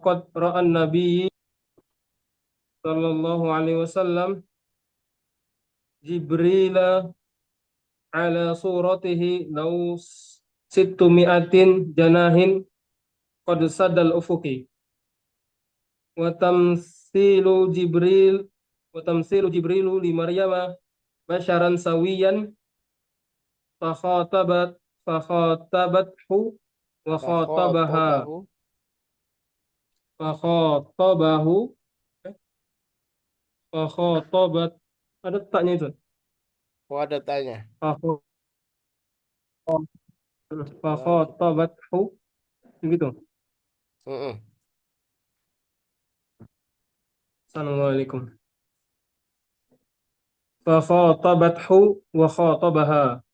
laqad ra'an nabi sallallahu alaihi wasallam Jibril ala suratihi law sittu mi'atin janahin qad sadal ufuqi wa tamsilu Jibril wa tamsilu Jibrilu li Maryama basharan sawiyan fakhatabat fakhatabathu wa khatabaha Fakhotobahu. fakhatabahu fakhatabat ada taknya itu Oh, ada tanya. fakhatabathu gitu. Mm-mm. Assalamualaikum. Fakhatabathu wa khatabaha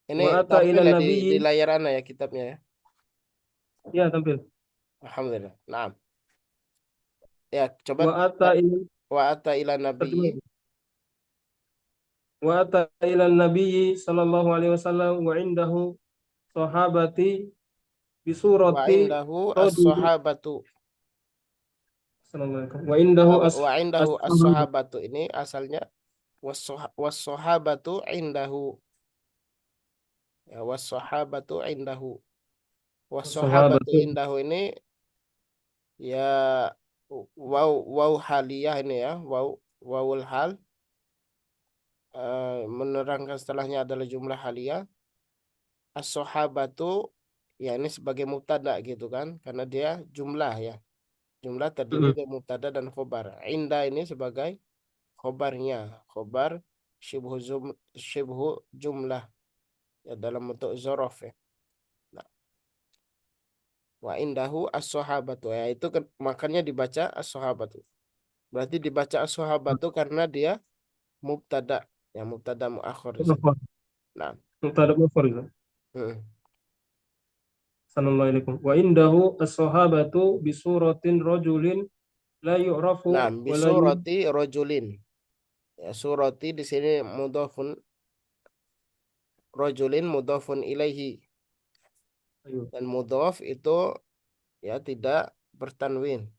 Ini wa ata tampil ila ya di nabiyyi layar Anda ya kitabnya ya. ya tampil Alhamdulillah. Nah, ya coba wa ata ila wa ata ila nabiyyi terjemah wa ata ila nabiyyi sallallahu alaihi wasallam wa indahu sahabati bi wa surati indahu rajul as-sahabatu. Assalamualaikum wa indahu Wa indahu as-sahabah as-sahabatu ini asalnya was-sahabatu indahu. Ya, was-sahabatu indahu. Was-sahabatu as-sahabatu indahu ini ya waw waw haliyah ini ya. Wawul hal menerangkan setelahnya adalah jumlah haliyah. As-sahabatu ya ini sebagai mubtada gitu kan karena dia jumlah ya. Jumlah terdiri dari mubtada dan khobar. Inda ini sebagai khobarnya, khobar syibhu jumlah ya dalam bentuk zorof ya. Nah, wa indahu as-sahabatu ya itu makanya dibaca as-sahabatu. Berarti dibaca as-sahabatu karena dia mubtada ya mubtada muakhir di sini. Nah, mubtada mufrad itu. hmm. Assalamualaikum wa indahu as-sahabatu bi suratin rajulin la yu'rafu Nah, wa la yu bisurati rojulin. Ya, surati di sini mudhafun rojulin mudhafun ilaihi ayo. dan mudhaf itu ya tidak bertanwin.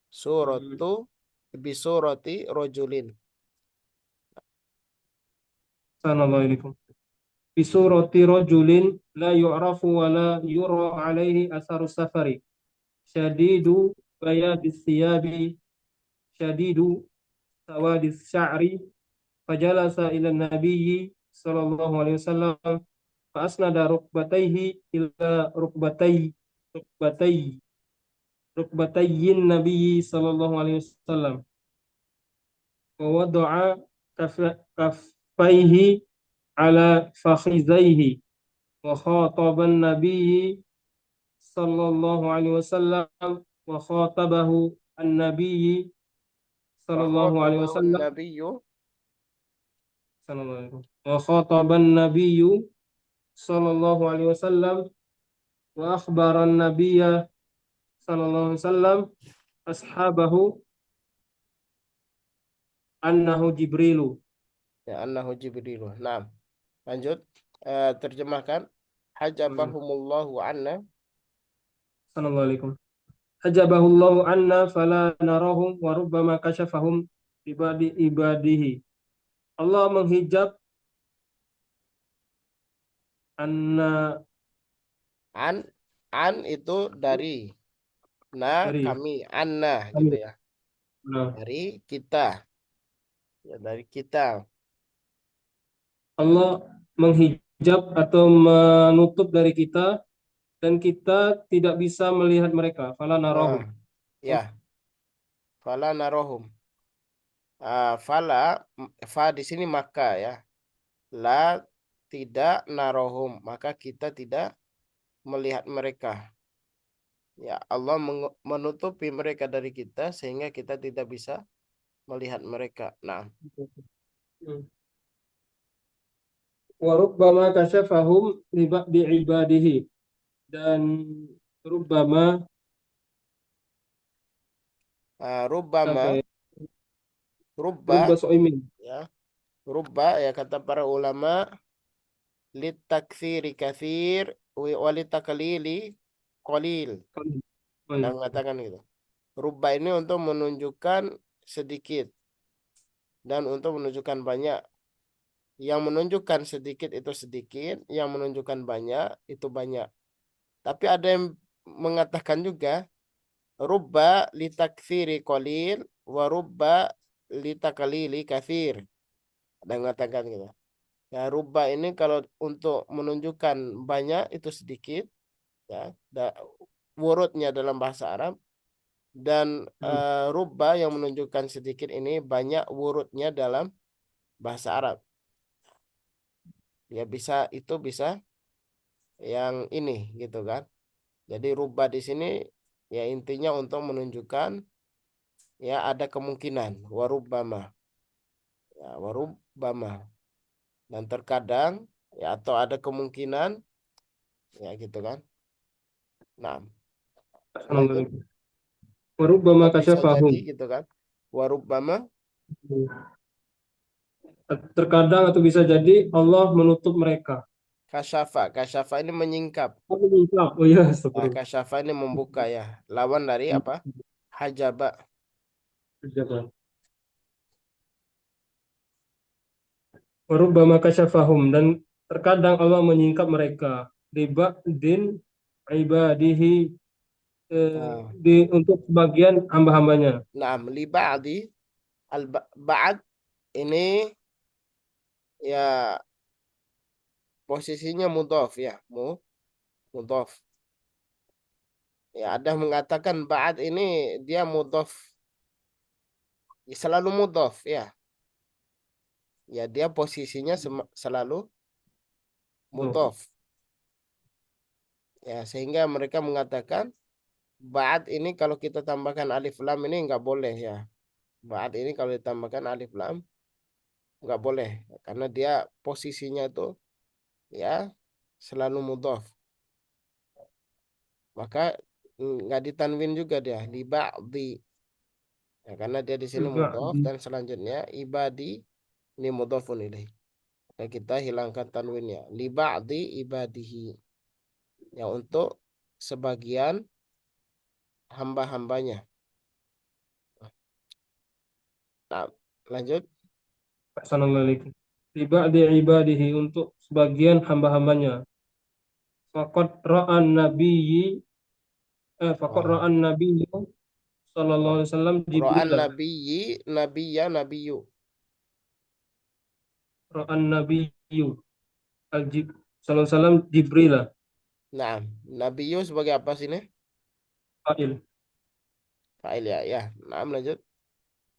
Suratu bisurati rojulin. Assalamualaikum. Bi surati rajulin la yu'rafu wa la yura alaihi atharu safari. Syadidu bayadis siyabi syadidu sawadis sya'ri fajalasa ila nabiyyi sallallahu alaihi wasallam fa asnada rukbatayhi ila rukbatayhi rukbatayyin nabiyyi sallallahu alaihi wasallam wa wada'a kaffaihi ala fakhizaihi wa khataban nabiyyi sallallahu alaihi wasallam wa khatabahu an-nabiyyi Wa sallallahu alaihi khatabahu wasallam nabiyyu. Assalamualaikum. Wa khataban nabiyyu sallallahu alaihi wasallam wa akhbaran nabiyya sallallahu alaihi wasallam ashabahu annahu Jibrilu. Ya annahu jibrilu. Nah, lanjut. Terjemahkan. Hmm. Hajabahumullahu anna. Assalamualaikum. Hajabahullahu anna fala narahum wa rubbama kashafahum ibadihi. Allah menghijab anna An an itu dari. Nah, dari kami anna gitu kami. ya. Nah, Dari kita. Ya, dari kita. Allah menghijab atau menutup dari kita dan kita tidak bisa melihat mereka. Fala narahum. Nah, ya, fala narohum. Fala fa di sini maka ya. La tidak narohum, maka kita tidak melihat mereka. Ya, Allah menutupi mereka dari kita sehingga kita tidak bisa melihat mereka. Nah, Wa rubbama kasyafahum li ibadihi dan rubbama apa rubbama ya? rubba Rubba soimin. ya, rubba ya kata para ulama litaktsiri katsir wa litaklili qalil. Oh, Nah, iya. mengatakan gitu. Rubba ini untuk menunjukkan sedikit dan untuk menunjukkan banyak. Yang menunjukkan sedikit itu sedikit, yang menunjukkan banyak itu banyak. Tapi ada yang mengatakan juga rubba litakthiri qalil wa rubba litakalili kathir. Ada yang mengatakan gitu. Ya, rubba ini kalau untuk menunjukkan banyak itu sedikit, ya, wurudnya dalam bahasa Arab, dan Hmm. rubba yang menunjukkan sedikit ini banyak wurudnya dalam bahasa Arab. Ya bisa itu bisa yang ini gitu kan. Jadi rubba di sini ya intinya untuk menunjukkan ya ada kemungkinan warubbama, ya warubbama, dan terkadang ya atau ada kemungkinan ya gitu kan. Nah, lanjut. Assalamualaikum. Warubbama Atau bisa jadi kasyafahum. gitu kan. Warubbama Terkadang atau bisa jadi Allah menutup mereka. kasyafa. Kasyafa ini menyingkap. Aku minta. Oh ya, Nah, astagfirullah. kasyafa ini membuka ya. Lawan dari apa? Hajaba. Jangan. Warubbama kasyafahum, dan terkadang Allah menyingkap mereka di ba'din ibadihi, Nah, untuk sebagian hamba-hambanya. nah li ba'di al ba'd ini ya posisinya mudhof ya. Mudhof. Ya, ada mengatakan ba'd ini dia mudhof. Selalu mudhof ya. Ya, dia posisinya selalu Tuh. mudhof. Ya, sehingga mereka mengatakan ba'd ini kalau kita tambahkan alif lam ini nggak boleh ya. Ba'd ini kalau ditambahkan alif lam nggak boleh karena dia posisinya tuh ya selalu mudhof. Maka nggak ditanwin juga dia li ba'di. Ya, karena dia di sini mudhof Ba'di. dan selanjutnya ibadi ini mudhofun ilaih. Maka kita hilangkan tanwinnya. Li ba'di ibadihi. Ya untuk sebagian hamba-hambanya. Nah, lanjut. Assalamualaikum. Tiba di ibadihi, untuk sebagian hamba-hambanya. Faqad ra'an nabiyyi faqad Oh, ra'an nabiyyu sallallahu oh. alaihi wasallam Ro'an Jibril. nabiyyi nabiyya nabiyyu. Ra'an nabiyyu al-jib sallallahu alaihi wasallam Jibril. Nah, nabiyyu sebagai apa sini? Fa'il. Fa'il ya. Ya, nah lanjut.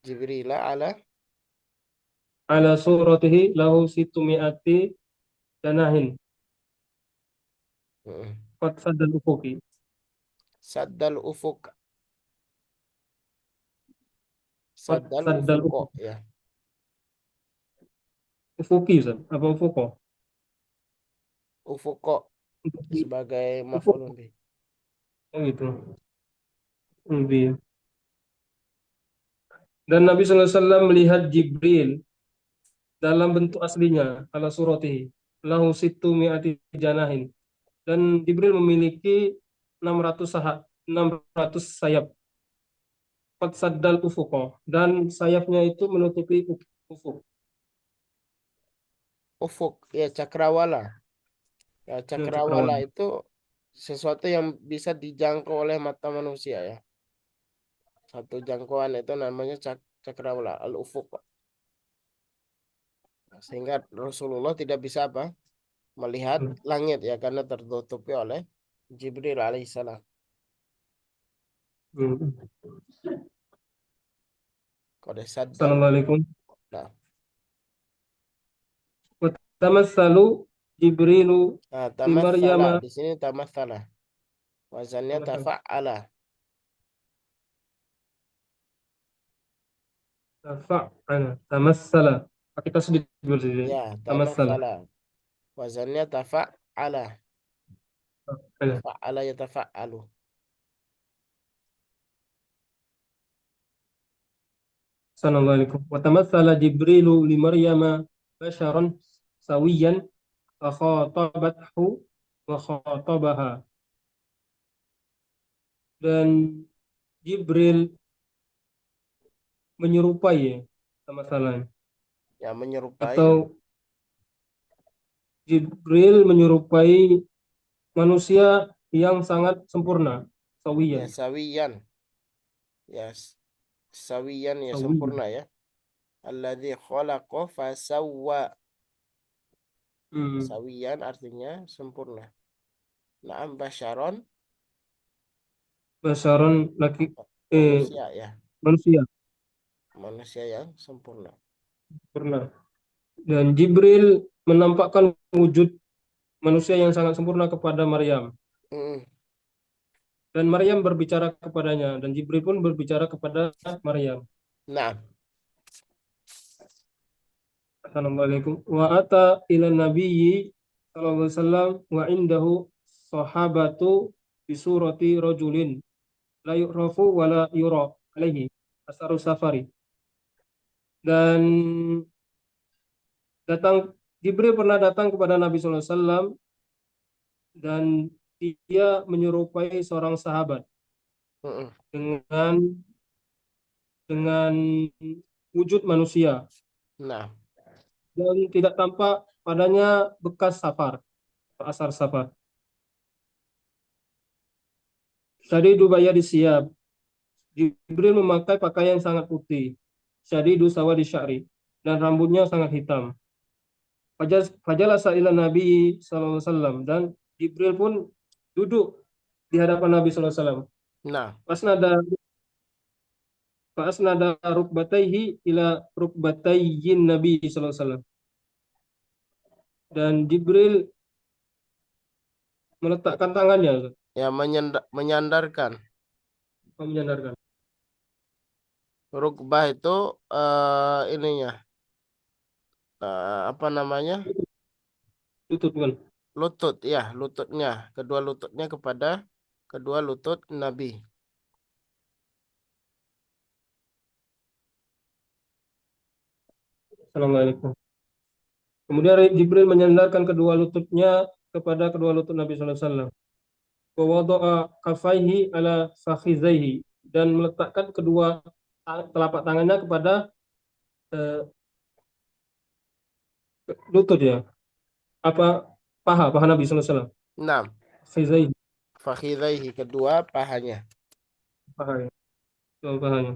Jibril ala. Ala suratihi lahu situmi'ati janahin. Mm. Qad sadal ufuqi. Saddal ufuk. Qad Saddal sadal ufuko ufuq. ya. Ufuqi, Ustaz. Apa ufuqo? Ufuko Ufuqi. sebagai Ufuq. maf'ulun bih. Oh gitu. Lebih. Dan Nabi sallallahu alaihi wasallam melihat Jibril dalam bentuk aslinya, ala suratihi lahu situmi'ati janahin, dan Jibril memiliki 600 sayap. Qad saddal ufuqa, dan sayapnya itu menutupi ufuk. Ufuk ya cakrawala. Ya Ya, cakrawala cakrawala. itu sesuatu yang bisa dijangkau oleh mata manusia ya. Satu jangkauan itu namanya cakrawala al-ufuk. Sehingga Rasulullah tidak bisa apa? Melihat langit ya karena tertutupi oleh Jibril alaihissalam. Hmm. Kode saddal. Assalamualaikum. Nah, Wa tamassalu Jibrilu nah li tamatsala Maryama. di sini tamatsala. Wazannya tafa'ala. Tamassala. Pakai tasdid dulu sih. Ya, Tamassala. tamatsala. Wazannya tafa'ala. Fa'ala. Fa'ala yatafa'alu. Assalamualaikum. Wa tamassala Jibrilu li Maryama basharan sawiyan fa khatabathu wa khatabaha. Dan Jibril menyerupai ya, sama salah. Ya, menyerupai. Atau Jibril menyerupai manusia yang sangat sempurna, Ya, sawiyan, sawiyan. Ya, sawiyan ya sawiyan. sempurna ya. Alladzi khalaqa fasawwa. Hmm. Sawiyan artinya sempurna. Naam basyaron Basaron laki manusia ya. manusia Manusia yang sempurna. sempurna. Dan Jibril menampakkan wujud manusia yang sangat sempurna kepada Maryam. Mm. Dan Maryam berbicara kepadanya, dan Jibril pun berbicara kepada Maryam. Nah, Assalamualaikum. Wa ata ila nabiyyi sallallahu alaihi wasallam wa indahu sahabatu bi surati rajulin la yu'rafu wa la yura alaihi asaru safari. Dan datang Jibril pernah datang kepada Nabi sallallahu alaihi wasallam dan dia menyerupai seorang sahabat mm-mm. dengan dengan wujud manusia Nah, dan tidak tampak padanya bekas safar, asar safar. Syadidu bayadi siyab. Jibril memakai pakaian sangat putih. Syadidu sawadi sya'ri. Dan rambutnya sangat hitam. Fajalah ila Nabi sallallahu alaihi wasallam dan Jibril pun duduk di hadapan Nabi sallallahu alaihi wasallam. nah, Fasnada fasnada rukbataihi ila rukbatayyin Nabi sallallahu alaihi wasallam. Dan Jibril meletakkan tangannya, ya menyandarkan. menyandarkan Rukbah itu ininya apa namanya? lutut bukan. Lutut ya, lututnya, kedua lututnya kepada kedua lutut Nabi. Assalamualaikum. Kemudian Jibril menyandarkan kedua lututnya kepada kedua lutut Nabi sallallahu alaihi wasallam. Wa wada'a kafaihi ala fakhizaihi dan meletakkan kedua telapak tangannya kepada eh, lutut ya. Apa paha Nabi sallallahu alaihi wasallam. Enam, Fakhizaihi, fakhidhaihi kedua pahanya. paha ya. Kedua pahanya.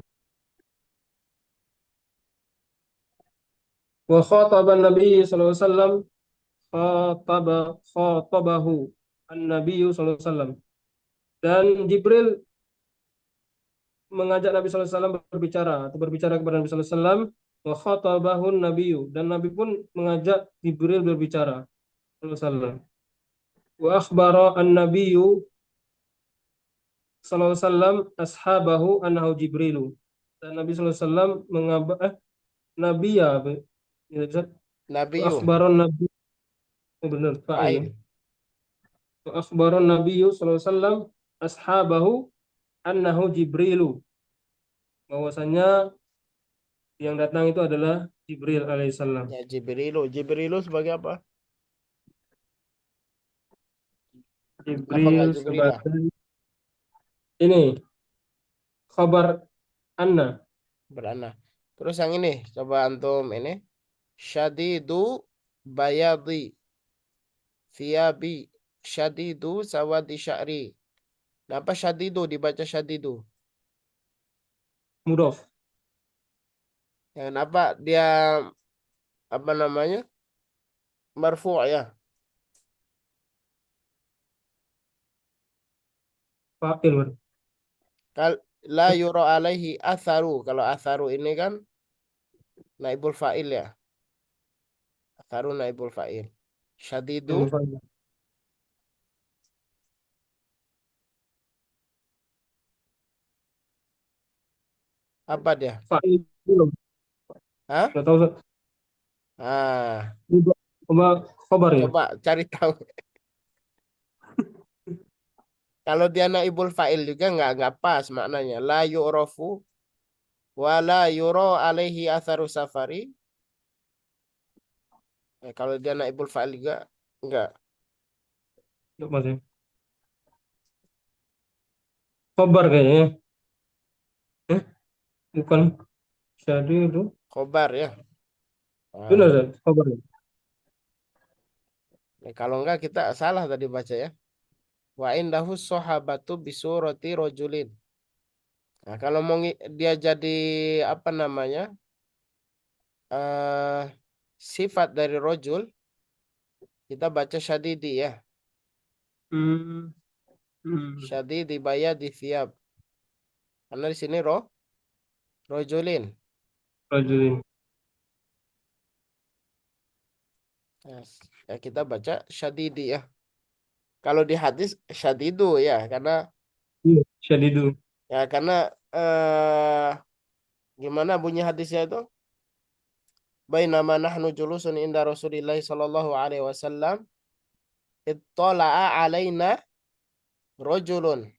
Wa khataban Nabi sallallahu alaihi wasallam khatabahu an-Nabi sallallahu alaihi wasallam. Dan Jibril mengajak Nabi sallallahu alaihi wasallam berbicara atau berbicara kepada Nabi sallallahu alaihi wasallam wa khatabahun nabiyyu dan Nabi pun mengajak Jibril berbicara sallallahu alaihi wasallam. Wa akhbara an-nabiyyu sallallahu alaihi wasallam ashabahu annahu Jibrilu. Dan Nabi sallallahu alaihi wasallam Nabi ya, ya Ustaz? Wa Nabiyu, akhbaron nabi oh, benar fa'il ya. fa'il. Wa akhbaron nabiyyu sallallahu alaihi wasallam ashabahu annahu Jibrilu. Bahwasanya yang datang itu adalah Jibril alaihissalam. Ya, Jibrilu. Jibrilu sebagai apa? Apa Jibril enggak Jibrilah? sebagai ini khabar anna. Beranak. Terus yang ini, coba antum ini. Syadidu bayadi thiyabi. Syadidu sawadi sya'ri. Kenapa syadidu dibaca syadidu? Mudhof. Ya, kenapa dia apa namanya? Marfu' ya. Fa'il berarti. Kal la yura alaihi atharu. Kalau atharu ini kan naibul fa'il ya. Atharu naibul fa'il. Ya, Syadidu mufa'il. apa dia? Fa'il belum. Hah? Enggak tahu Ustaz. Ah, Mudhof sama khabar ya. coba cari tahu. Kalau dia naibul fa'il juga nggak pas maknanya. La yu'rafu wa la yura alaihi atharu safari. Kalau dia naibul fa'il juga enggak. Enggak Mas ya. Khabar kayaknya. Bukan syadidu. Khobar ya. Benar, Nah, Zat. Kabar. kalau enggak kita salah tadi baca ya. Wa indahu sahabatu bisurati rojulin. Nah, kalau mau dia jadi apa namanya? eh Sifat dari rojul, kita baca syadidi ya. Hmm. Hmm. Syadidi bayadi thiyab. Karena di sini rojulin. Rajulin. Yes. Ya, kita baca syadidi ya. Kalau di hadis syadidu ya, Iya, syadidu. karena gimana bunyi hadisnya itu? Bainama nahnu julusun inda Rasulillah sallallahu alaihi wasallam, ittala'a alaina rajulun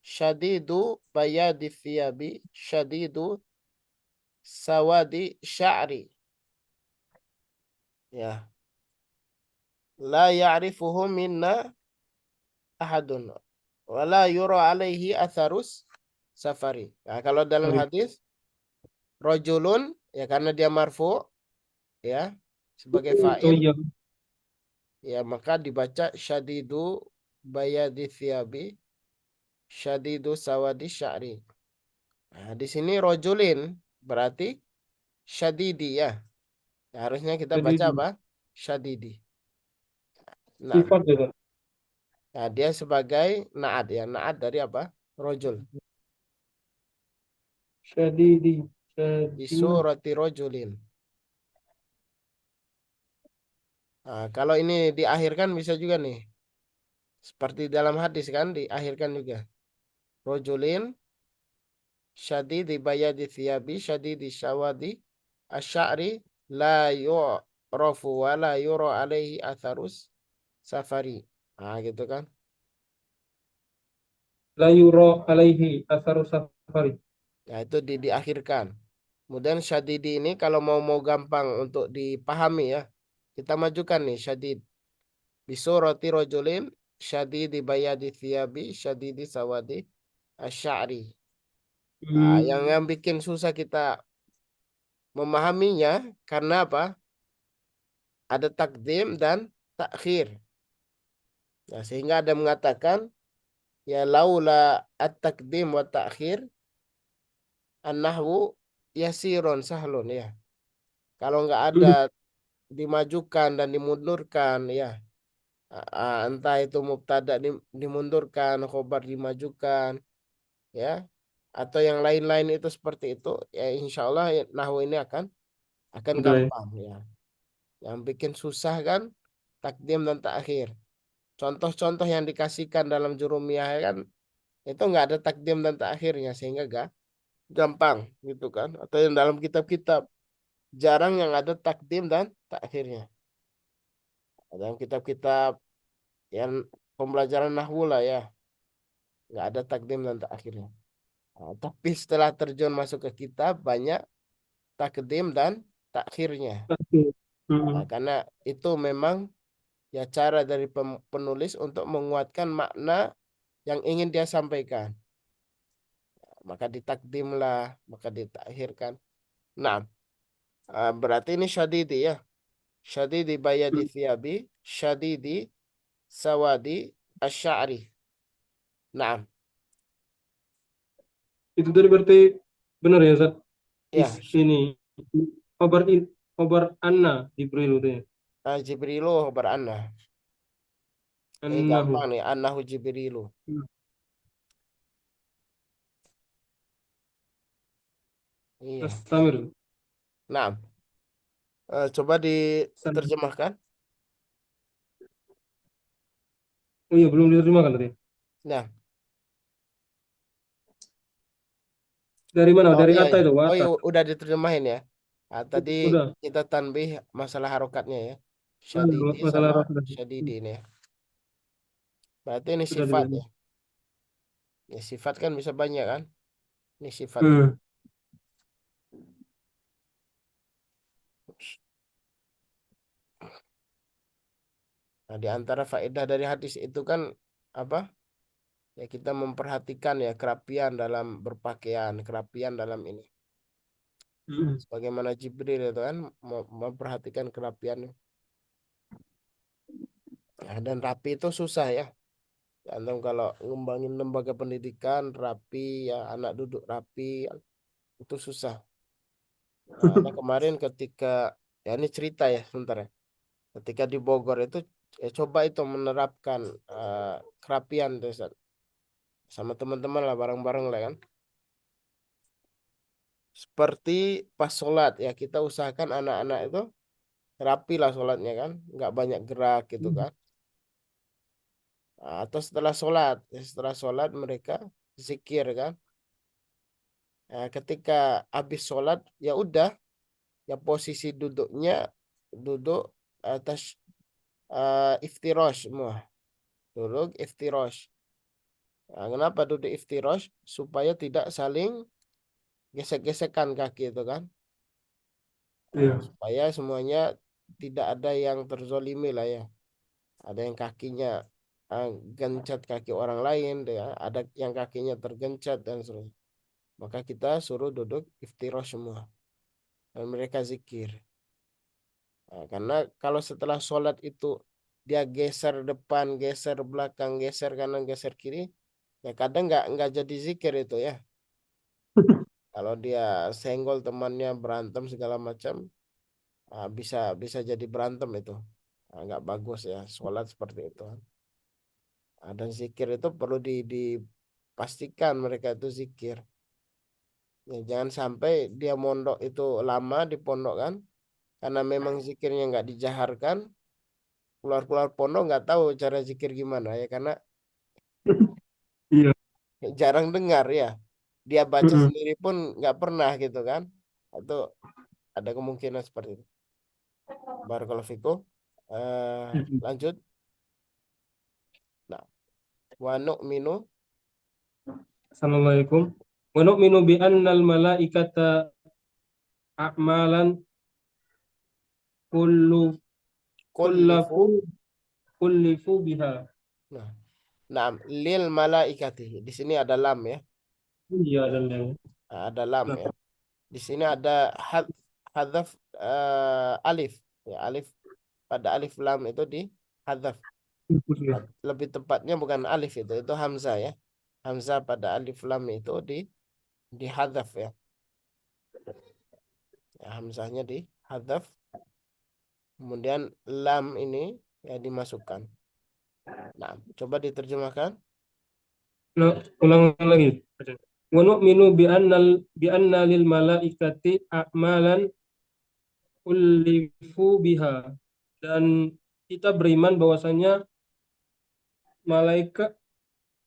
syadidu bayadi thiyabi syadidu sawadi sya'ri. Ya, la ya'rifuhu minna ahadun wa la yura alaihi atharus safari. Nah, kalau dalam Sorry. hadis rajulun ya karena dia marfu ya sebagai Oh fa'il iya, ya maka dibaca syadidu bayadi thiyabi syadidu sawadi sya'ri. Nah, di sini rojulin berarti syadidi ya. Ya, harusnya kita baca syadidu. apa? Syadidi. Nah, Sifat ya, Zat. nah dia sebagai naat ya. Naat dari apa? Rojul. Syadidi. Di Syadi. surati rojulin. Nah, kalau ini diakhirkan bisa juga nih. Seperti dalam hadis kan diakhirkan juga. Rojulin syadidi bayadi thiyabi syadidi syawadi asy'ari la yu'rafu wa la yura alaihi atharus safari. Nah, gitu kan. La yura alaihi asaru safari. Ya, itu diakhirkan. Kemudian syadidi ini kalau mau gampang untuk dipahami ya, kita majukan nih syadid. Bisurati rojulin syadidi bayadi thiyabi syadidi sawadi asy'ari. Nah, yang Hmm. bikin susah kita memahaminya karena apa? Ada takdim dan takhir. Nah, sehingga ada mengatakan ya laula at-takdim wa takhir an-nahwu yasirun sahlun ya. Kalau nggak ada Hmm. dimajukan dan dimundurkan ya. Entah itu mubtada dimundurkan, khobar dimajukan ya atau yang lain-lain itu seperti itu ya insya Allah ya, nahwu ini akan Udah ya. gampang ya. Yang bikin susah kan takdim dan takhir. Contoh-contoh yang dikasihkan dalam jurumiyah ya kan itu nggak ada takdim dan takhirnya sehingga gak gampang gitu kan. Atau yang dalam kitab-kitab jarang yang ada takdim dan takhirnya. Dalam kitab-kitab yang pembelajaran nahwu lah ya nggak ada takdim dan takhirnya. Nah, tapi setelah terjun masuk ke kitab banyak takdim dan takhirnya. Oke. Nah, Hmm. karena itu memang ya cara dari penulis untuk menguatkan makna yang ingin dia sampaikan. Maka ditakdimlah, maka ditakhirkan. Nah, berarti ini syadidi ya. Syadidi bayadi Hmm. thiyabi, syadidi sawadi asy'ari. Nah, Itu tadi berarti benar ya, Zat. ya, Ini kabar kabar Anna Jibril itu ya. Jibrilu beranna. Ini Annahu. gampang nih, annahu Jibrilu. Hmm. Iya. Astamir. Nah, coba diterjemahkan. Oh iya, belum diterima kan tadi. Nah, Dari mana? oh Dari iya, Atta iya. itu, Oh iya, Atta. udah diterjemahin ya. Tadi Udah. kita tanbih masalah harokatnya ya. Syadidi Masalah sama Rasul. syadidi ini ya. Berarti ini Sudah sifat diterima. ya. Ya sifat kan bisa banyak kan. Ini sifat ini. Hmm. Nah, di antara faedah dari hadis itu kan apa? Ya kita memperhatikan ya kerapian dalam berpakaian, kerapian dalam ini. Mm. Sebagaimana Jibril itu kan memperhatikan kerapian. Ya, dan rapi itu susah ya. Antum kalau ngembangin lembaga pendidikan rapi, ya anak duduk rapi, itu susah. Nah, kemarin ketika, ya ini cerita ya sebentar ya. Ketika di Bogor itu, ya coba itu menerapkan kerapian tuh, Ustaz. Sama teman-teman lah bareng-bareng lah kan. Seperti pas sholat ya kita usahakan anak-anak itu rapi lah sholatnya kan, nggak banyak gerak gitu kan. Nah, atau setelah sholat, ya setelah sholat mereka zikir kan. Nah, ketika habis sholat ya udah, ya posisi duduknya duduk atas iftirosh semua, duduk iftirosh. Nah, kenapa duduk iftirosh? Supaya tidak saling gesek-gesekan kaki itu kan. Nah, Iya. supaya semuanya tidak ada yang terzolimi lah ya. Ada yang kakinya uh, gencet kaki orang lain, ya. Ada yang kakinya tergencet dan seterusnya. Maka kita suruh duduk iftirosh semua. Dan mereka zikir. Nah, karena kalau setelah sholat itu dia geser depan, geser belakang, geser kanan, geser kiri, ya kadang nggak jadi zikir itu ya. Kalau dia senggol temannya berantem segala macam, bisa bisa jadi berantem itu. Nggak bagus ya sholat seperti itu. Dan zikir itu perlu dipastikan mereka itu zikir. Ya, jangan sampai dia mondok itu lama di pondok kan, karena memang zikirnya nggak dijaharkan, keluar-keluar pondok nggak tahu cara zikir gimana ya, karena Iya. jarang dengar ya. Dia baca Mm-mm. sendiri pun nggak pernah gitu kan. Itu ada kemungkinan seperti itu. Barakallahu fikum. Mm-mm. Lanjut. Nah, wa nu'minu. Assalamualaikum. Wa nu'minu bi annal malaikata a'malan kullu kullafu Kullifu. kullifu biha. Nah, nah, lil malaikati. Di sini ada lam ya. Iya dan yang. Ada lam Nah, ya. Di sini ada hadaf alif. Ya, alif pada alif lam itu di hadaf. ya. Lebih tepatnya bukan alif itu hamzah ya. Hamzah pada alif lam itu di hadaf ya. Ya, hamzahnya di hadaf. Kemudian lam ini ya dimasukkan. Nah, coba diterjemahkan. Nah, ulang lagi. Wa nu'minu bi anna lil malaikati a'malan kullifu biha. Dan kita beriman bahwasanya malaikat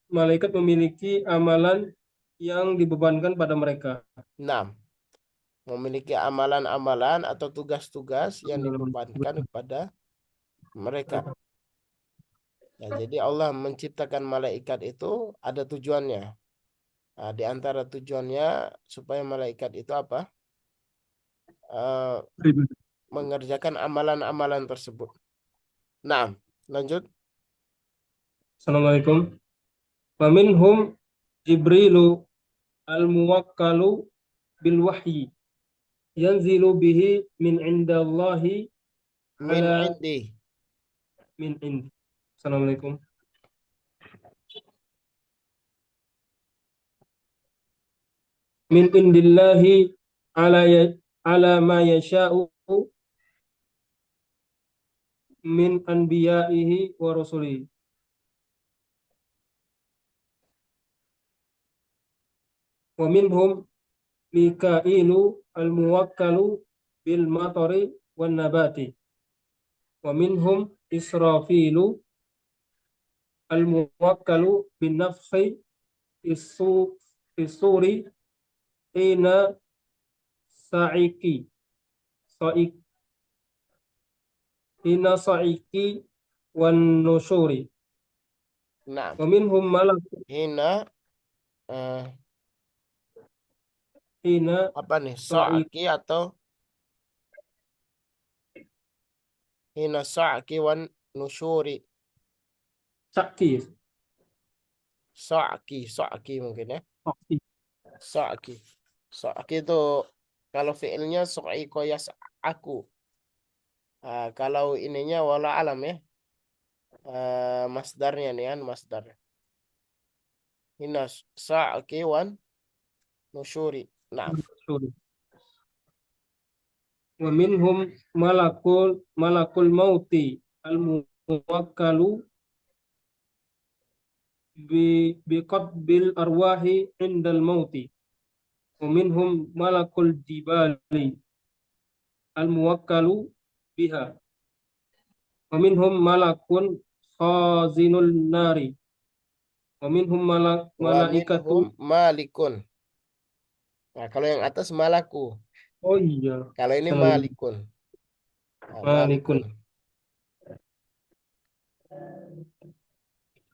malaikat memiliki amalan yang dibebankan pada mereka. Nah, memiliki amalan-amalan atau tugas-tugas yang dibebankan kepada mereka. Ya, jadi Allah menciptakan malaikat itu ada tujuannya. Nah, di antara tujuannya supaya malaikat itu apa? Eh, mengerjakan amalan-amalan tersebut. Nah, lanjut. Assalamualaikum. Faminhum Jibrilu al-muwakkalu bil wahyi yanzilu bihi min indallahi Min ala indi. min indi. Assalamualaikum. Min indillahi ala ala ma yasha'u min anbiya'ihi wa rusulihi. Wa minhum Mikailu al-muwakkalu bil matari wan nabati. Wa minhum Israfilu al-muwakkalu bin nafsi isu isuri ina sa'iki sa'ik ina sa'iki wan nusuri. Nah, Wa minhum malak hina eh, ina apa nih? sa'ik So'aki atau hina so'aki wan nusyuri. sa'ki So'aki mungkin ya. So'ki. So'aki. So'aki itu kalau fiilnya so'iko aku. Kalau ininya wala alam ya. Masdarnya nih kan masdar. Ini so'aki wan nusyuri. Nah, Sorry. Wa minhum malakul mauti al muwakkalu biqabbil arwahi indal mauti. Wa minhum malakul jibali al muwakkalu biha. Wa minhum malakun khazinul nari. Wa minhum wa malaikatu. minhum malikun. Nah, kalau yang atas malaku. Oh iya, Kalau ini salah. malikun. Nah, Malikun. malikun.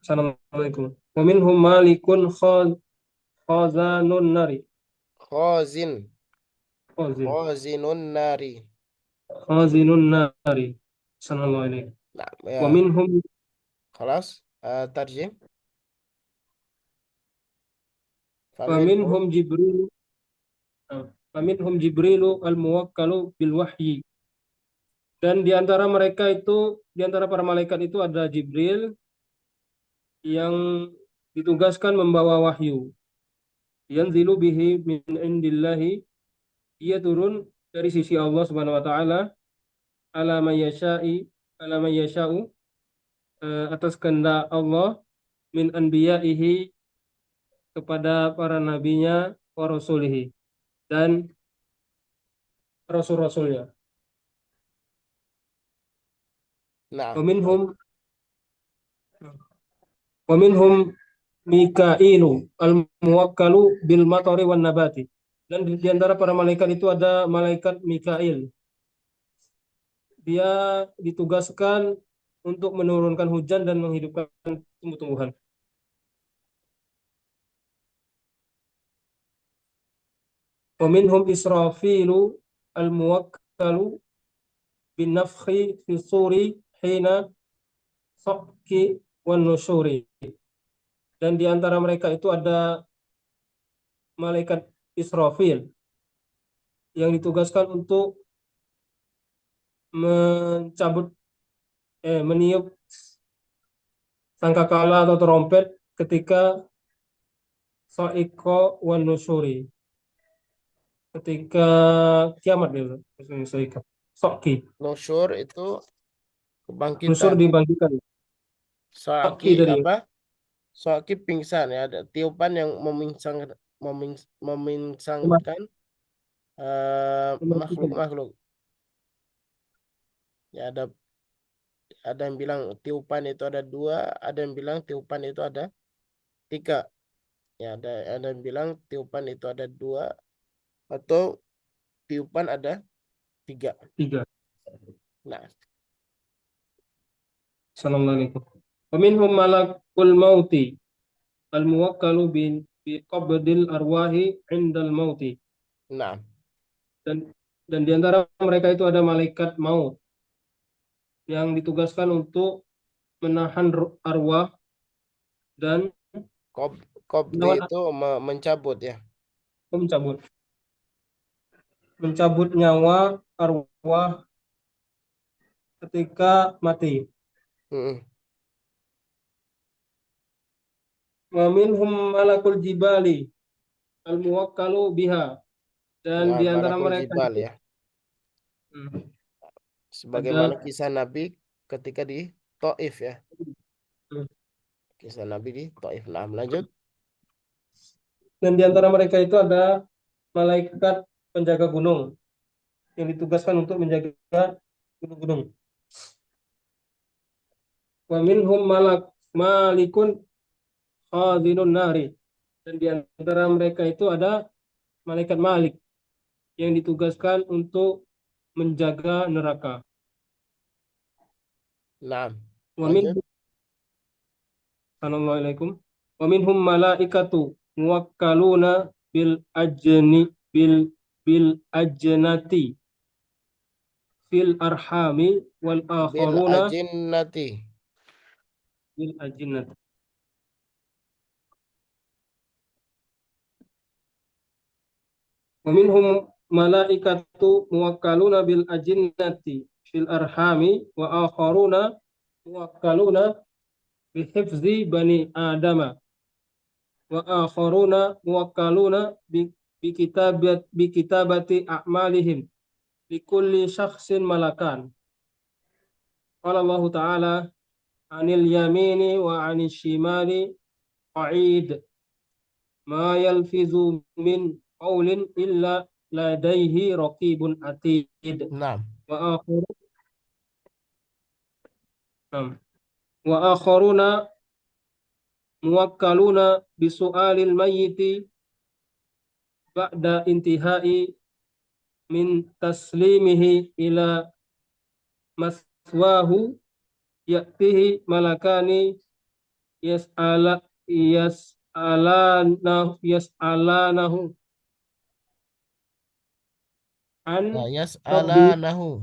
Assalamualaikum. Wa minhum malikun khazanun nari. Khazin. Khazin. Khazinun nari. Khazinun nari. Assalamualaikum. Nah, Wa ya. minhum Kelas. Tarjim. wa Faminhum. minhum Jibril. Wa minhum Jibrilu al-muwakkalu bil wahyi. Dan di antara mereka itu, di antara para malaikat itu ada Jibril yang ditugaskan membawa wahyu. Yanzilu bihi min indillahi. Ia turun dari sisi Allah Subhanahu wa taala ala mayyasya'i ala mayyasya'u, atas kehendak Allah min anbiya'ihi, kepada para nabinya, wa rasulihi, dan rasul-rasulnya. Nah, Wa minhum wa minhum Mikailu al-muwakkalu bil matari wan nabati. Dan di antara para malaikat itu ada malaikat Mikail. Dia ditugaskan untuk menurunkan hujan dan menghidupkan tumbuh-tumbuhan. Wa minhum Israfilu al-muwakkalu bin nafkhi fi suri hina sabki wan nusyuri. Dan di antara mereka itu ada malaikat Israfil yang ditugaskan untuk mencabut meniup sangkakala atau trompet ketika sa'iqo wan nusyuri, ketika kiamat itu. Sa'iqo. Soki. nusyur itu Nusyur kebangkitan. dibangkitkan. Soaki Soki tadi. apa? Soaki pingsan ya. Ada tiupan yang memingsangkan Membangkitkan. makhluk-makhluk. Ya ada yang bilang tiupan itu ada dua, ada yang bilang tiupan itu ada tiga. Ya ada yang bilang tiupan itu ada dua atau tiupan ada tiga. Tiga. Nah, Assalamualaikum. Waminhum malakul mauti al-muwakkalu bi qabdil arwahi indal mauti. nah, Dan di antara mereka itu ada malaikat maut yang ditugaskan untuk menahan arwah dan kob, kobdi menahan itu mencabut ya. mencabut mencabut nyawa arwah ketika mati. Mm-mm. Wa minhum malakul jibali al muwakkalu biha. Dan Ya, di antara malakul mereka jibal itu ya. Sebagaimana ada kisah Nabi ketika di Taif ya. hmm, Kisah Nabi di Taif. Nah, lanjut. dan di antara mereka itu ada malaikat penjaga gunung yang ditugaskan untuk menjaga gunung-gunung. Wa minhum malikun khazinun nari. Dan di antara mereka itu ada malaikat Malik yang ditugaskan untuk menjaga neraka. Nah, Wa lanjut. minhum Assalamualaikum. Wa minhum malaikatu muwakkaluna bil ajni bil ajnati fil arhami wal Bil akharuna ajinnati. bil ajnati. Wa minhum malaikatu muwakkaluna bil ajinnati fil arhami wa akharuna muwakkaluna bi hifzi bani adama wa akharuna muwakkaluna bi kitabati a'malihim likulli syakhsin malakan. Qala Allah Ta'ala anil yamini wa anil shimali qa'id ma yalfizu min qawlin illa ladaihi raqibun atid Nah, wa akharu wa akharuna muwakkaluna bisu'alil mayyiti ba'da intihai min taslimihi ila maswahu ya'tihi malakani yas'alanahu ya an rabbi yas'alanahu.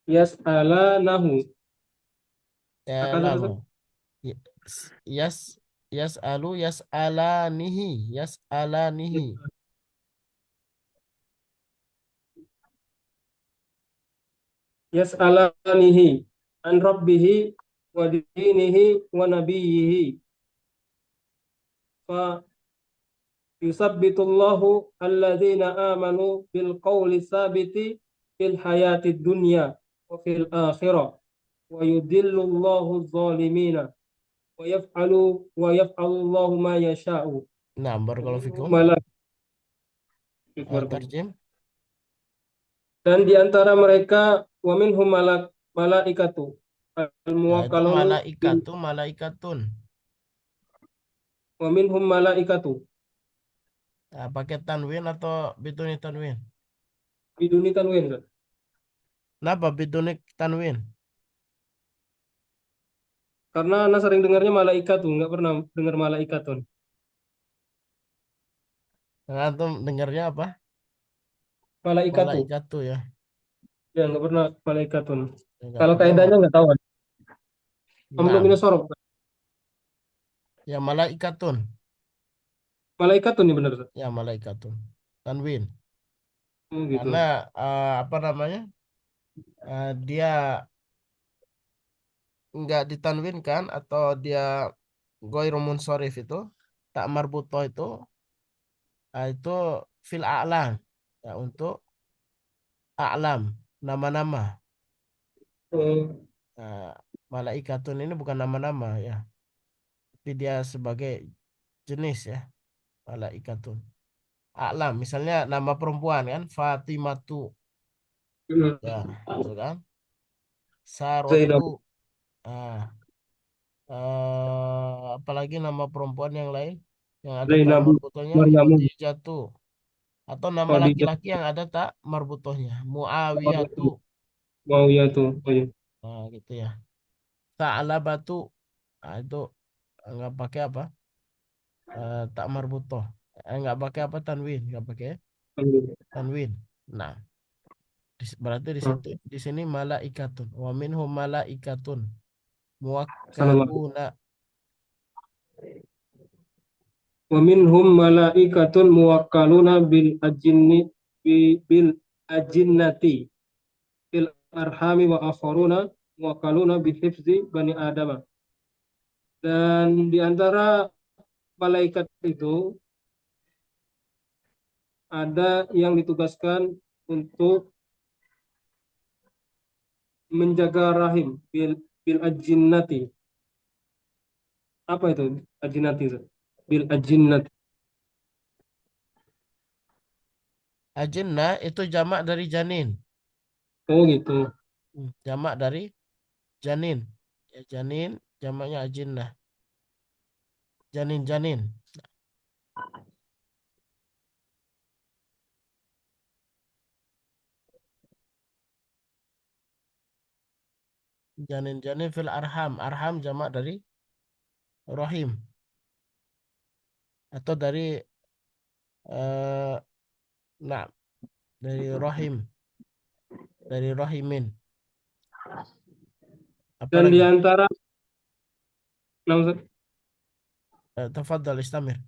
yas'alanahu Ya, akan lama. tersebut Y- Yas yas'alu yas'alanihi yas'alanihi. yas'alanihi an rabbihi wa dinihi wa nabiyhi fa yusabbitullahu alladzina amanu bil qawli sabiti fil hayatid dunya wa fil akhirah wa yudillullahu zalimina wa yaf'alu Allahu ma yasha'u. Nah, Wa barakallahu minhum fikum. Tarjim. dan di antara mereka wa minhum malaikatu al Nah, itu muwakkalunu bil malaikatu malaikatun. wa minhum malaikatu Nah, pakai tanwin atau biduni tanwin? biduni tanwin Ustaz. Kenapa biduni tanwin? Karena Ana sering dengarnya malaikatu, nggak pernah dengar malaikatun. Nah, antum dengarnya apa? Malaikatu, Malaikatu ya. ya nggak pernah malaikatun. Enggak Kalau pernah kaidahnya nggak tahu. Amru Nah, minus sorof. ya malaikatun. Malaikatun nih benar Ustaz. Ya malaikatun. Tanwin. Oh Karena gitu. apa namanya? Dia nggak ditanwinkan atau dia goiru munsharif itu tak marbutoh itu itu fil a'lam ya untuk a'lam nama-nama. Oh, Nah, malaikatun ini bukan nama-nama ya, tapi dia sebagai jenis ya malaikatun. A'lam misalnya nama perempuan kan Fatimatu ya, itu kan Saratu. Zainab, Nah, apalagi nama perempuan yang lain yang ada tak Zainabu, marbutohnya Maryamu, Khadijatu atau nama Khadijah, laki-laki yang ada tak marbutohnya Muawiyatu. Muawiyah tuh. Oh iya. Nah, gitu ya. Sa'labatu. Nah, itu nggak pakai apa? Tak marbutoh. Nggak pakai apa tanwin, nggak pakai Alhamdulillah. tanwin. Nah, berarti di Hmm. situ di sini malaikatun. Wa minhum malaikatun Sallallahu. muwakkaluna. Wa minhum malaikatun muwakkaluna bil ajinnati fil arhami wa akharuna muwakkaluna bi hifzi bani adama. Dan di antara malaikat itu ada yang ditugaskan untuk menjaga rahim bil ajinnati. Apa itu ajinnati itu? Bil ajinnati. Ajinnah itu jamak dari janin. Oh gitu. Jamak dari janin. Ya, janin jamaknya ajinnah. Janin-janin. Janin-janin fil arham. Arham jamak dari rahim atau dari eh nah dari rahim, dari rahimin. Dan di Apalagi? antara nah, Ustaz, Tafadhal istamir.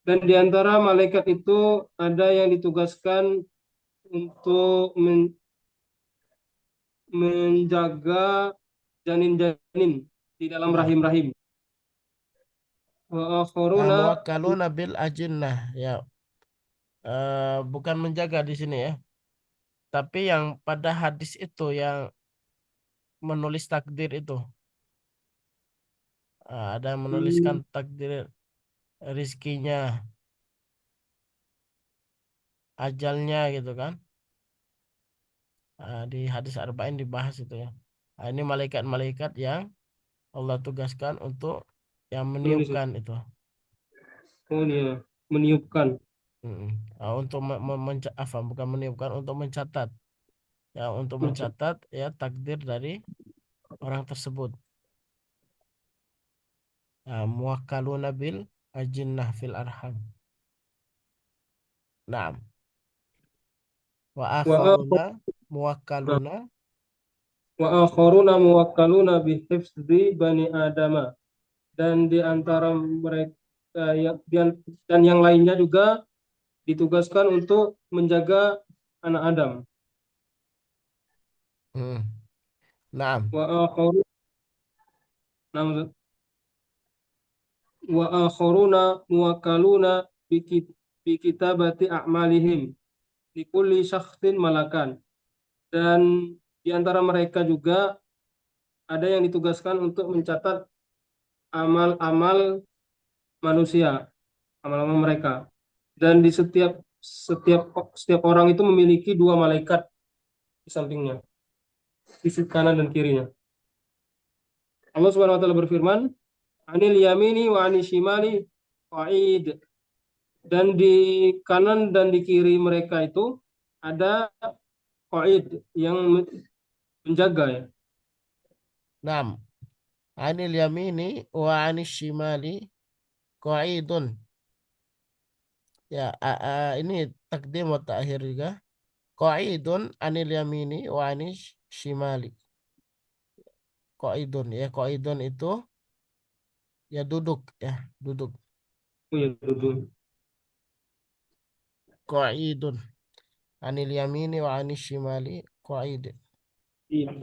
Dan di antara malaikat itu ada yang ditugaskan untuk menjaga janin-janin di dalam Nah, rahim-rahim. Wa akharuna muwakkaluna bil ajinnah ya, bukan menjaga di sini ya. Tapi yang pada hadis itu yang menulis takdir itu, ada yang menuliskan hmm, takdir rizkinya, ajalnya gitu kan. Di hadis arba'in dibahas itu ya. Ini malaikat-malaikat yang Allah tugaskan untuk yang menulis meniupkan itu. oh dia meniupkan. Mm-mm. Untuk bukan meniupkan, untuk mencatat. Ya, untuk mencatat ya takdir dari orang tersebut. Muwakkaluna bil ajinnah fil arham. Naam. Wa Wa akharuna muwakkaluna. wa akharuna muwakkaluna bihifdzi bani adama, dan di antara mereka dan yang lainnya juga ditugaskan untuk menjaga anak Adam. Hmm. Naam. Wa akharu wa akharuna muwakkaluna bikitabati a'malihim likulli syakhsin malakan, dan di antara mereka juga ada yang ditugaskan untuk mencatat amal-amal manusia, amal-amal mereka. Dan di setiap orang itu memiliki dua malaikat di sampingnya, sisi kanan dan kirinya. Allah Subhanahu wa taala berfirman, "Anil yamini wa anil shimali qa'id." Dan di kanan dan di kiri mereka itu ada qa'id yang menjaga ya. Naam. Anil yamini wa anis shimali qaidun. Ya, ini takdim wa ta'khir juga. Qaidun anil yamini wa anis shimali. Qaidun ya, qaidun itu ya duduk ya, duduk. Oh ya, duduk. Qaidun anil yamini wa anis shimali qaid. Iya.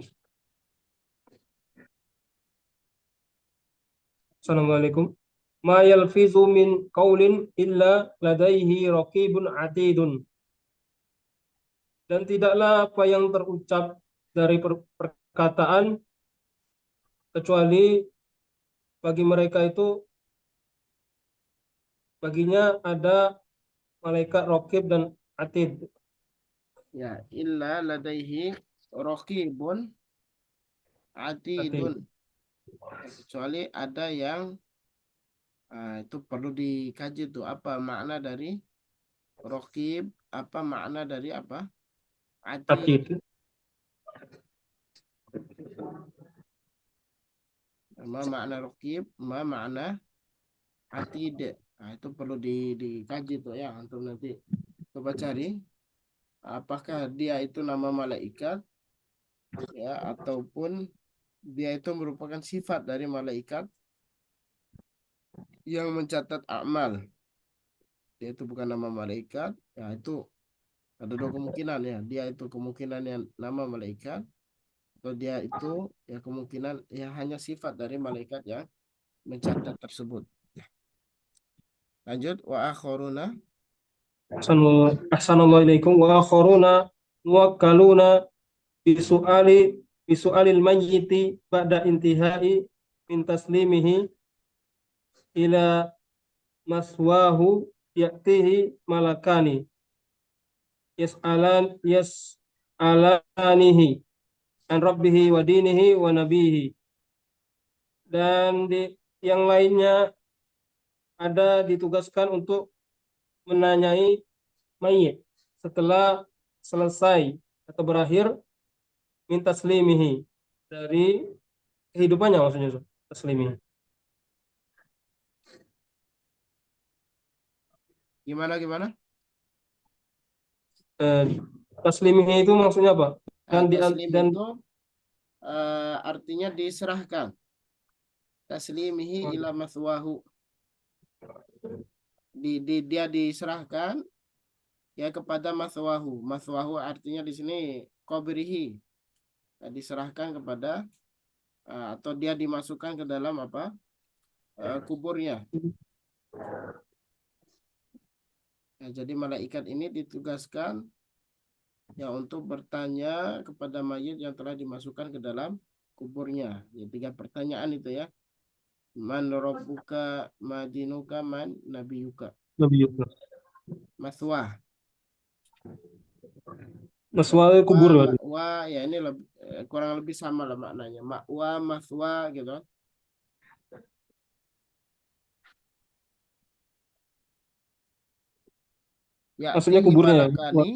Assalamualaikum. Ma yalfizu min qaulin illa ladaihi raqibun atidun. Dan tidaklah apa yang terucap dari perkataan kecuali bagi mereka itu baginya ada malaikat raqib dan atid. Ya, illa ladaihi raqibun Atid. atidun. Kecuali ada yang itu perlu dikaji tuh apa makna dari raqib, apa makna dari apa? Atid. Atid. Ma makna raqib, ma makna atid. Nah, itu perlu dikaji tuh ya untuk nanti coba cari apakah dia itu nama malaikat ya ataupun dia itu merupakan sifat dari malaikat yang mencatat amal. Dia itu bukan nama malaikat, ya itu ada dua kemungkinan ya. Dia itu kemungkinan yang nama malaikat atau dia itu ya kemungkinan ya hanya sifat dari malaikat yang mencatat tersebut. Lanjut wa akhoruna. Assalamualaikum wa akharuna muwakkaluna bisu'alil mayyiti ba'da intihai min taslimihi ila maswahu ya'tihi malakani yas'alanihi an rabbihi wa dinihi wa nabihi. Dan yang lainnya ada ditugaskan untuk menanyai mayit setelah selesai atau berakhir minta taslimihi, dari kehidupannya, maksudnya taslimihi. Gimana gimana? Eh, taslimihi itu maksudnya apa? Nah, Dan taslim dan itu artinya diserahkan. Taslimihi ila mathwahu. dia diserahkan ya kepada maswahu. Maswahu artinya di sini qabrihi. Ya, diserahkan kepada atau dia dimasukkan ke dalam apa? Kuburnya. Ya, jadi malaikat ini ditugaskan ya untuk bertanya kepada mayit yang telah dimasukkan ke dalam kuburnya. Ya, 3 pertanyaan itu ya. Man rabbuka, madinuka, man nabiyuka. Nabi Yusuf. Maswah. Maswa Makwa, kubur ya. makwa, ya ini kurang lebih sama lah maknanya. Makwa, maswa gitu. Ya, Maksudnya tihi kuburnya ya. malakani,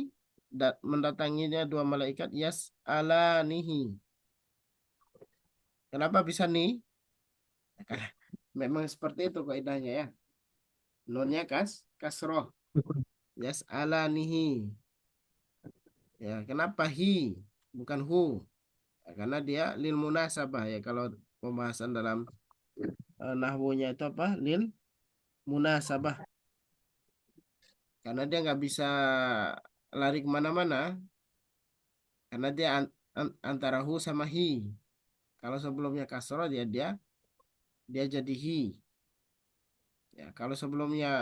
mendatanginya 2 malaikat, yas alanihi. Kenapa bisa nih? Karena memang seperti itu kaidahnya ya. Nunnya kasroh. Yas alanihi. Ya, kenapa hi? Bukan hu. Ya, karena dia lil munasabah ya. Kalau pembahasan dalam nahwunya itu apa? Lil munasabah. Karena dia nggak bisa lari kemana-mana. Karena dia antara hu sama hi. Kalau sebelumnya kasroh dia jadi hi. Ya, kalau sebelumnya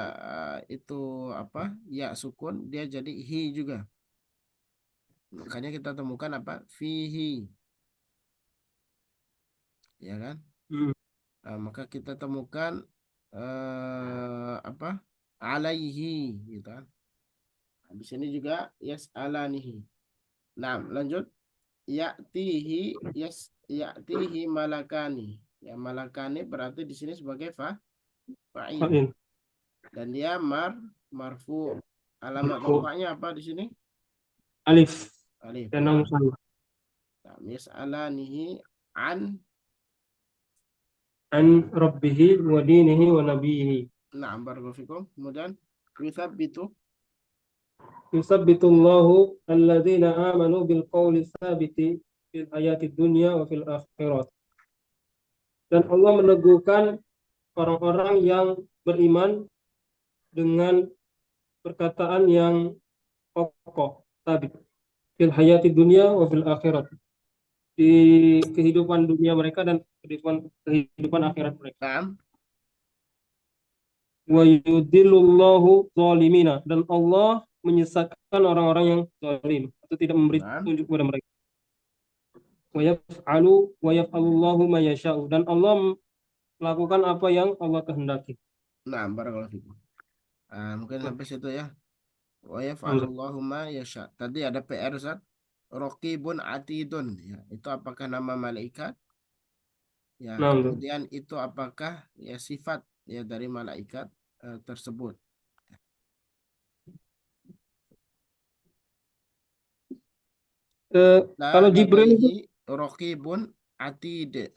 itu apa? Ya sukun dia jadi hi juga. Makanya kita temukan apa? Fihi, ya kan? Hmm. Nah, maka kita temukan apa? Alaihi, gitu kan? Nah, di sini juga yas'alanihi. Nah, lanjut. Ya'tihi malakani. Ya, malakani berarti di sini sebagai fa'il. Fa'il. Dan dia marfu. Alamat Marfu. rafa'nya apa di sini? Alif. Alif. Dan Nah, nama sama. yas'alanihi an. An rabbihi wa dinihi wa nabiyihi. Nah, barakallahu. Kemudian yuthabbitu. Yusabbitullahu alladhina amanu bil qawli tsabiti fil hayati dunya wa fil akhirat. Dan Allah meneguhkan orang-orang yang beriman dengan perkataan yang kokoh tadi fil hayati dunya wa fil akhirat, di kehidupan dunia mereka dan kehidupan akhirat mereka. Nah, Wa yudillullahu zalimina, dan Allah menyesatkan orang-orang yang zalim atau tidak memberi nah, petunjuk kepada mereka. Wa yaf'alullahu ma yasha'u, dan Allah melakukan apa yang Allah kehendaki. nah, barakallahu. Mungkin sampai situ ya. Wa Hamzah. yaf'alullahu ma yasha. Tadi ada PR Ustaz. Raqibun atidun ya. Itu apakah nama malaikat? Ya, Nah, untuk. kemudian itu apakah ya sifat ya dari malaikat tersebut. La Kalau Jibril itu ladaihi raqibun atid.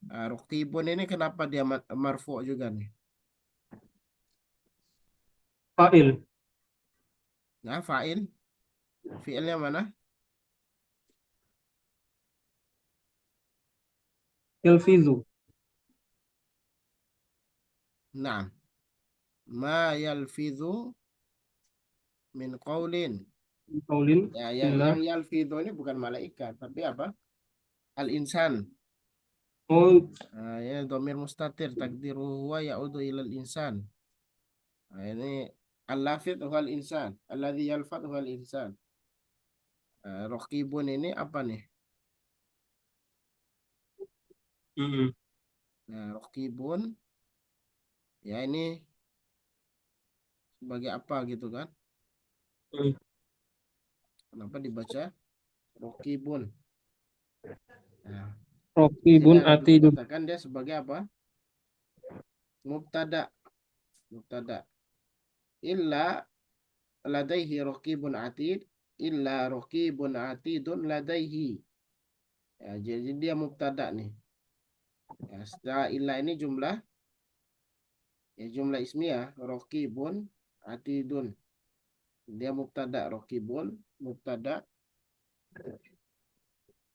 Raqibun ini kenapa dia marfu juga nih? fa'il, Nah, fa'il. Fi'ilnya mana? yalfizu, Nah, ma yalfidhu min qaulin. qaulin Ya, yang illa. yalfidhu ini bukan malaikat, tapi apa? Al-insan. Oh. Ya, domir mustatir takdiru huwa ya'udu ilal insan. Nah, ini al-lafid huwa al-insan, alladhi yalfad huwa al-insan. Raqibun ini apa nih? Mm-mm. Nah, raqibun ya ini sebagai apa gitu kan? Mm. Kenapa dibaca raqibun? Nah, di sini Raqibun kita atidun. katakan dia sebagai apa? Mubtada. Mubtada. Illa ladaihi raqibun atid. Illa raqibun atidun ladaihi. Ya, jadi dia mubtada nih. Ya, setelah illa ini jumlah ismiyah raqibun atidun. Dia mubtada raqibun, mubtada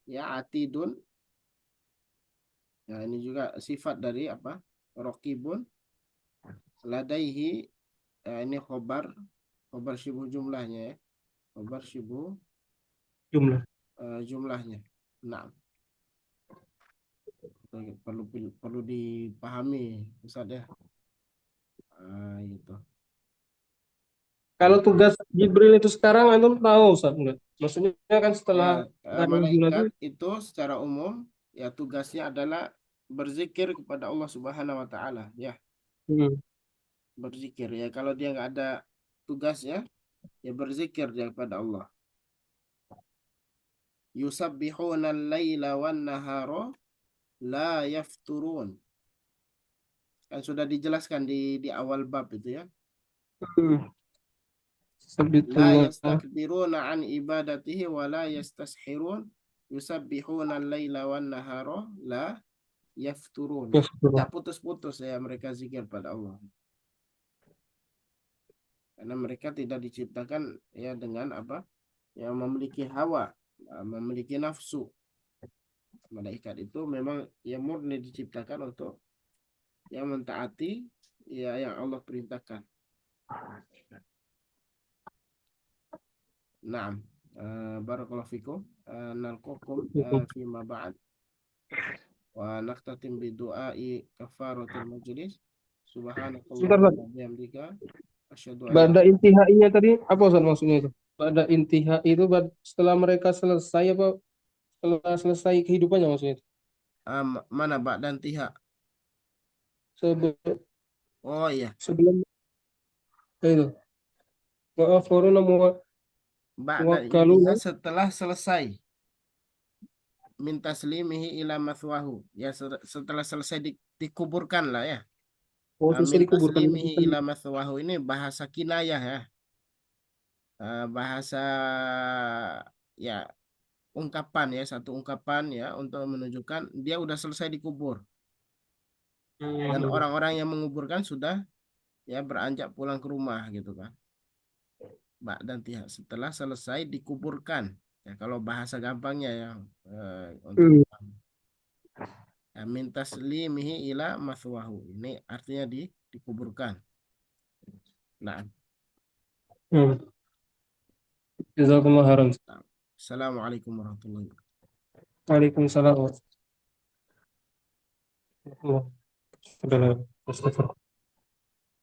ya atidun. Ya, ini juga sifat dari apa? Raqibun ladaihi ini khobar syibuh jumlahnya ya. Khobar syibuh Jumlah. jumlahnya. Nah, perlu perlu dipahami Ustaz ya. Gitu. Kalau tugas Jibril itu sekarang antum tahu Ustaz enggak? Maksudnya kan Ya, setelah dari bulan itu. malaikat itu secara umum ya tugasnya adalah berzikir kepada Allah Subhanahu wa taala ya, Hmm. berzikir ya. Kalau dia nggak ada tugasnya ya berzikir dia kepada Allah. Yusabbihuna al-laila wan nahara la yafturun. Kan sudah dijelaskan di awal bab itu ya. Hmm. La Sabitullah. yastakbiruna an ibadatihi wa la yastashirun. Yusabbihuna al-laila wan nahara la yafturun. Ya, Tak putus-putus ya mereka zikir pada Allah. Karena mereka tidak diciptakan ya dengan apa? Ya memiliki hawa, memiliki nafsu. Malaikat itu memang ya murni diciptakan untuk yang mentaati ya yang Allah perintahkan. Naam. Barakallahu fikum. Nalqakum fima ba'd wa naqtatim bi du'ai kafaratil majlis. Sebentar, Ustaz. Subhanakallahumma wa bihamdika asyhadu an la Bada intihainya tadi apa Ustaz maksudnya itu? Bada intihai itu setelah mereka selesai apa setelah selesai kehidupannya maksudnya itu? mana ba'dan tiha. Sebe- Oh iya, Sebelum itu. Maaf, corona ba'dan muwakkaluna. intiha setelah selesai min taslimihi ila mathwahu. Ya setelah selesai dikuburkan lah ya. Oh, selesai Min dikuburkan. taslimihi ila mathwahu ini bahasa kinayah ya. Bahasa ya ungkapan ya, satu ungkapan ya untuk menunjukkan dia udah selesai dikubur dan Hmm. orang-orang yang menguburkan sudah ya beranjak pulang ke rumah gitu kan. Dan tiha setelah selesai dikuburkan. Ya kalau bahasa gampangnya ya untuk Hmm. ya, min taslimihi ila mathwahu. Ini artinya dikuburkan. Nah, Hmm. Jazakumullah khairan. nah. Assalamualaikum warahmatullahi wabarakatuh. Waalaikumsalam warahmatullahi wabarakatuh. Astagfirullah.